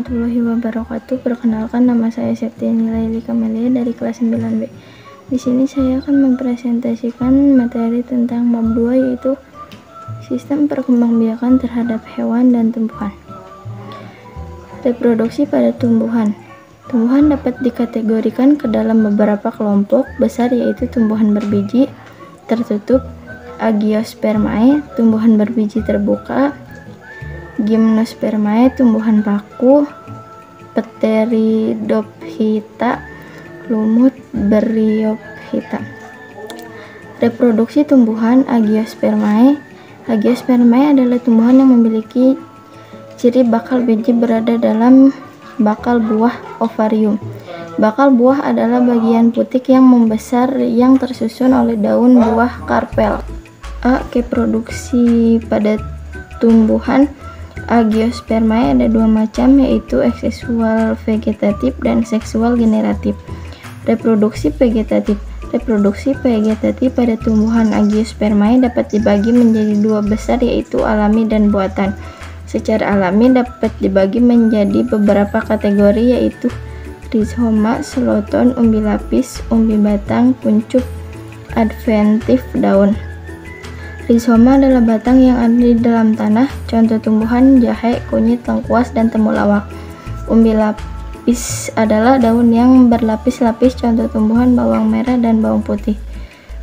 warahmatullahi wabarakatuh. Perkenalkan, nama saya Septiani Laili Kamelia dari kelas 9B. Di sini saya akan mempresentasikan materi tentang bab 2, yaitu sistem perkembangbiakan terhadap hewan dan tumbuhan. Reproduksi pada tumbuhan. Tumbuhan dapat dikategorikan ke dalam beberapa kelompok besar, yaitu tumbuhan berbiji tertutup, Angiospermae, tumbuhan berbiji terbuka, Gymnospermae, tumbuhan paku, Pteridophyta, lumut Bryophyta. Reproduksi tumbuhan Angiospermae. Angiospermae adalah tumbuhan yang memiliki ciri bakal biji berada dalam bakal buah ovarium. Bakal buah adalah bagian putik yang membesar yang tersusun oleh daun buah karpel. Reproduksi pada tumbuhan Angiospermae ada dua macam, yaitu seksual vegetatif dan seksual generatif. Reproduksi vegetatif. Reproduksi vegetatif pada tumbuhan Angiospermae dapat dibagi menjadi dua besar, yaitu alami dan buatan. Secara alami dapat dibagi menjadi beberapa kategori, yaitu rizoma, seloton, umbi lapis, umbi batang, kuncup, adventif daun. Rizoma adalah batang yang ada di dalam tanah. Contoh tumbuhan jahe, kunyit, lengkuas, dan temulawak. Umbi lapis adalah daun yang berlapis-lapis. Contoh tumbuhan bawang merah dan bawang putih.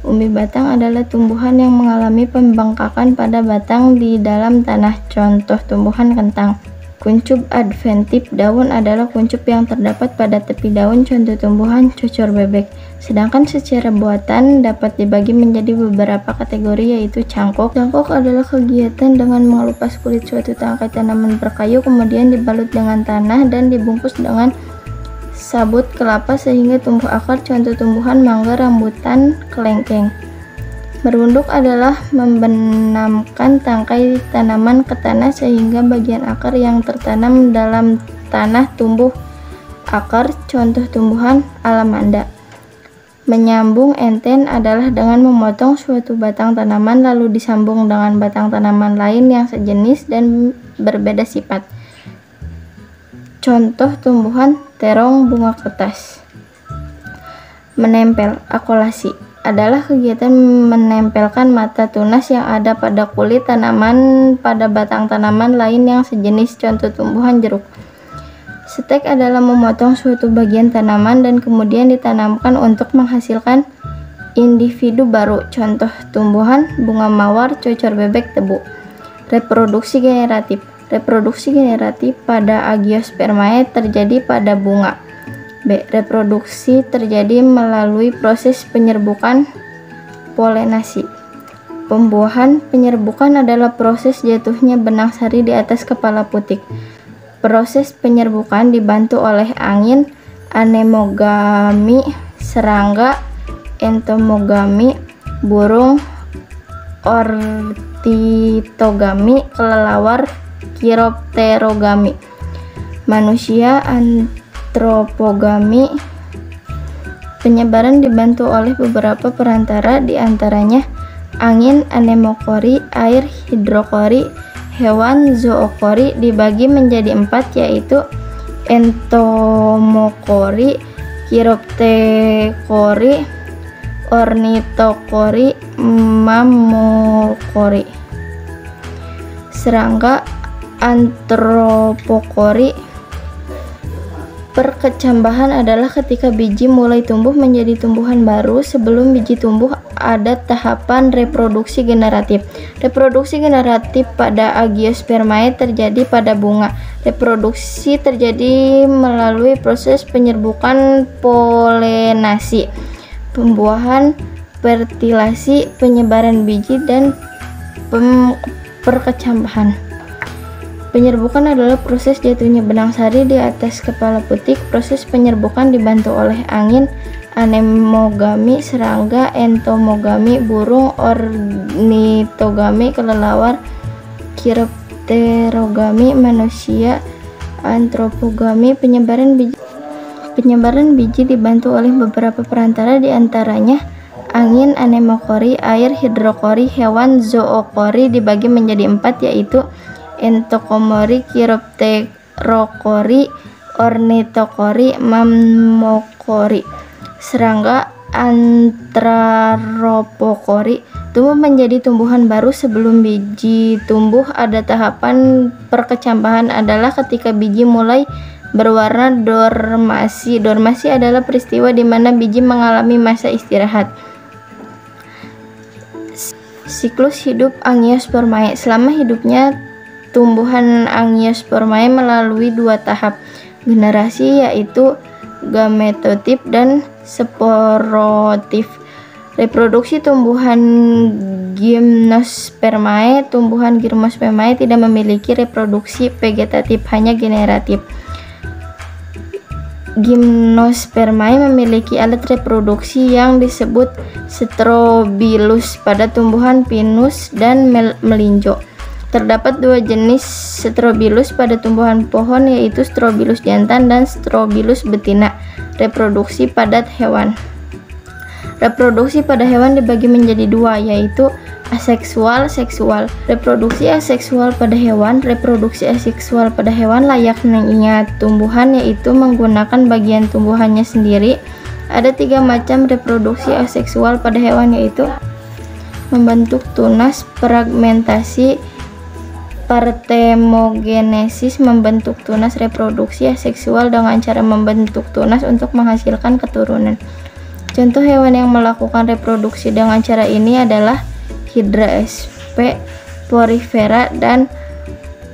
Umbi batang adalah tumbuhan yang mengalami pembengkakan pada batang di dalam tanah. Contoh tumbuhan kentang. Kuncup adventif daun adalah kuncup yang terdapat pada tepi daun. Contoh tumbuhan cocor bebek. Sedangkan secara buatan dapat dibagi menjadi beberapa kategori, yaitu cangkok. Cangkok adalah kegiatan dengan mengelupas kulit suatu tangkai tanaman berkayu, kemudian dibalut dengan tanah dan dibungkus dengan sabut kelapa sehingga tumbuh akar. Contoh tumbuhan mangga, rambutan, kelengkeng. Merunduk adalah membenamkan tangkai tanaman ke tanah sehingga bagian akar yang tertanam dalam tanah tumbuh akar. Contoh tumbuhan alamanda. Menyambung enten adalah dengan memotong suatu batang tanaman lalu disambung dengan batang tanaman lain yang sejenis dan berbeda sifat. Contoh tumbuhan terong, bunga kertas. Menempel. Akolasi adalah kegiatan menempelkan mata tunas yang ada pada kulit tanaman pada batang tanaman lain yang sejenis. Contoh tumbuhan jeruk. Stek adalah memotong suatu bagian tanaman dan kemudian ditanamkan untuk menghasilkan individu baru. Contoh tumbuhan bunga mawar, cocor bebek, tebu. Reproduksi generatif. Reproduksi generatif pada Angiospermae terjadi pada bunga. B. Reproduksi terjadi melalui proses penyerbukan polenasi. Pembuahan. Penyerbukan adalah proses jatuhnya benang sari di atas kepala putik. Proses penyerbukan dibantu oleh angin, anemogami, serangga, entomogami, burung, ortitogami, kelelawar, chiropterogami, manusia, antropogami. Penyebaran dibantu oleh beberapa perantara, diantaranya angin, anemokori, air, hidrokori. Hewan zookori dibagi menjadi 4, yaitu entomokori, chiroptekori, ornitokori, mammokori. Serangga, antropokori. Perkecambahan adalah ketika biji mulai tumbuh menjadi tumbuhan baru. Sebelum biji tumbuh ada tahapan reproduksi generatif. Reproduksi generatif pada Angiospermae terjadi pada bunga. Reproduksi terjadi melalui proses penyerbukan polenasi, pembuahan, fertilasi, penyebaran biji, dan perkecambahan. Penyerbukan adalah proses jatuhnya benang sari di atas kepala putik. Proses penyerbukan dibantu oleh angin, anemogami, serangga, entomogami, burung, ornitogami, kelelawar, chiropterogami, manusia, antropogami. Penyebaran biji dibantu oleh beberapa perantara, diantaranya angin, anemokori, air, hidrokori. Hewan zookori dibagi menjadi 4, yaitu entokomori, chiropterogami, Rokori, Ornithokori, Mammokori. Serangga Anthraropokori tumbuh menjadi tumbuhan baru sebelum biji tumbuh. Ada tahapan perkecambahan adalah ketika biji mulai berwarna dormasi. Dormasi adalah peristiwa di mana biji mengalami masa istirahat. Siklus hidup Angiospermae. Selama hidupnya, tumbuhan Angiospermae melalui dua tahap generasi, yaitu gametotip dan sporotip. Reproduksi tumbuhan Gymnospermae. Tumbuhan Gymnospermae tidak memiliki reproduksi vegetatif, hanya generatif. Gymnospermae memiliki alat reproduksi yang disebut strobilus pada tumbuhan pinus dan melinjo. Terdapat dua jenis strobilus pada tumbuhan pohon, yaitu strobilus jantan dan strobilus betina. Reproduksi pada hewan. Reproduksi pada hewan dibagi menjadi dua, yaitu aseksual, seksual. Reproduksi aseksual pada hewan. Reproduksi aseksual pada hewan layaknya tumbuhan, yaitu menggunakan bagian tumbuhannya sendiri. Ada 3 macam reproduksi aseksual pada hewan, yaitu membentuk tunas, fragmentasi, partemogenesis. Membentuk tunas. Reproduksi aseksual dengan cara membentuk tunas untuk menghasilkan keturunan. Contoh hewan yang melakukan reproduksi dengan cara ini adalah Hydra sp, Porifera, dan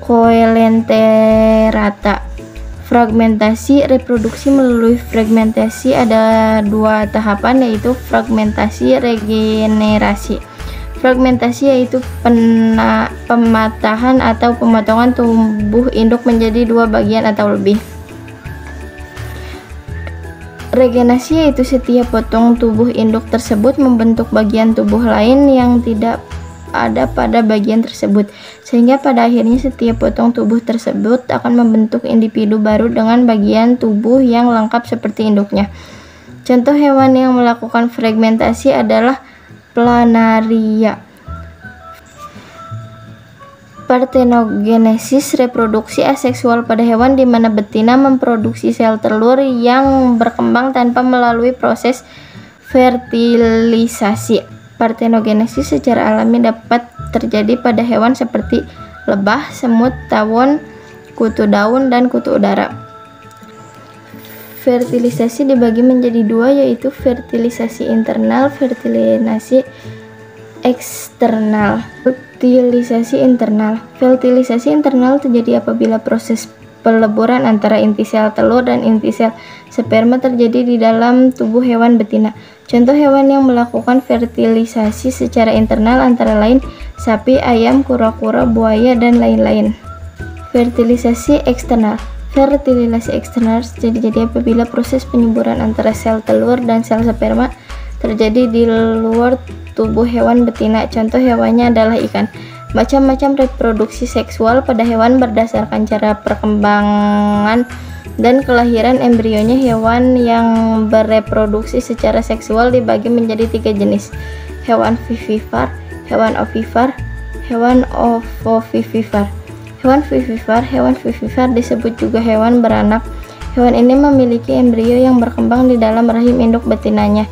Coelenterata. Fragmentasi. Reproduksi melalui fragmentasi ada 2 tahapan, yaitu fragmentasi regenerasi. Fragmentasi yaitu pematahan atau pemotongan tubuh induk menjadi 2 bagian atau lebih. Regenerasi yaitu setiap potong tubuh induk tersebut membentuk bagian tubuh lain yang tidak ada pada bagian tersebut, sehingga pada akhirnya setiap potong tubuh tersebut akan membentuk individu baru dengan bagian tubuh yang lengkap seperti induknya. Contoh hewan yang melakukan fragmentasi adalah Planaria. Partenogenesis. Reproduksi aseksual pada hewan di mana betina memproduksi sel telur yang berkembang tanpa melalui proses fertilisasi. Partenogenesis secara alami dapat terjadi pada hewan seperti lebah, semut, tawon, kutu daun, dan kutu udara. Fertilisasi dibagi menjadi 2, yaitu fertilisasi internal, fertilisasi eksternal. Fertilisasi internal. Fertilisasi internal terjadi apabila proses peleburan antara inti sel telur dan inti sel sperma terjadi di dalam tubuh hewan betina. Contoh hewan yang melakukan fertilisasi secara internal antara lain sapi, ayam, kura-kura, buaya, dan lain-lain. Fertilisasi eksternal. Fertilisasi eksternal terjadi apabila proses penyuburan antara sel telur dan sel sperma terjadi di luar tubuh hewan betina. Contoh hewannya adalah ikan. Macam-macam reproduksi seksual pada hewan berdasarkan cara perkembangan dan kelahiran embrionya. Hewan yang bereproduksi secara seksual dibagi menjadi 3 jenis: hewan vivipar, hewan ovipar, hewan ovovivipar. Hewan vivipar disebut juga hewan beranak. Hewan ini memiliki embrio yang berkembang di dalam rahim induk betinanya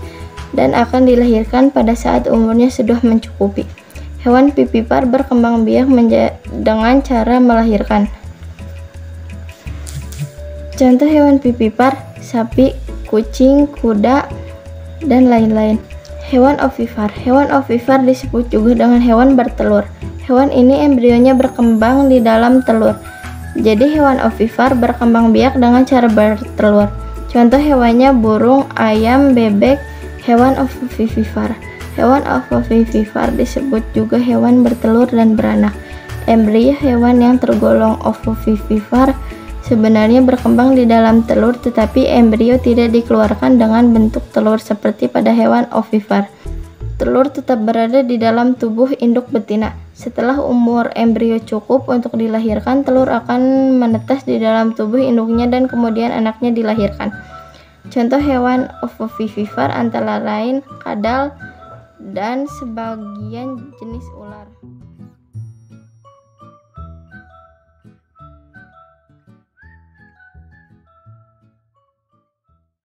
dan akan dilahirkan pada saat umurnya sudah mencukupi. Hewan vivipar berkembang biak dengan cara melahirkan. Contoh hewan vivipar: sapi, kucing, kuda, dan lain-lain. Hewan ovipar. Hewan ovipar disebut juga dengan hewan bertelur. Hewan ini embrionya berkembang di dalam telur. Jadi hewan ovipar berkembang biak dengan cara bertelur. Contoh hewannya burung, ayam, bebek. Hewan ovovivipar. Hewan ovovivipar disebut juga hewan bertelur dan beranak. Embrio hewan yang tergolong ovovivipar sebenarnya berkembang di dalam telur, tetapi embrio tidak dikeluarkan dengan bentuk telur seperti pada hewan ovipar. Telur tetap berada di dalam tubuh induk betina. Setelah umur embrio cukup untuk dilahirkan, telur akan menetas di dalam tubuh induknya dan kemudian anaknya dilahirkan. Contoh hewan ovovivipar antara lain kadal dan sebagian jenis ular.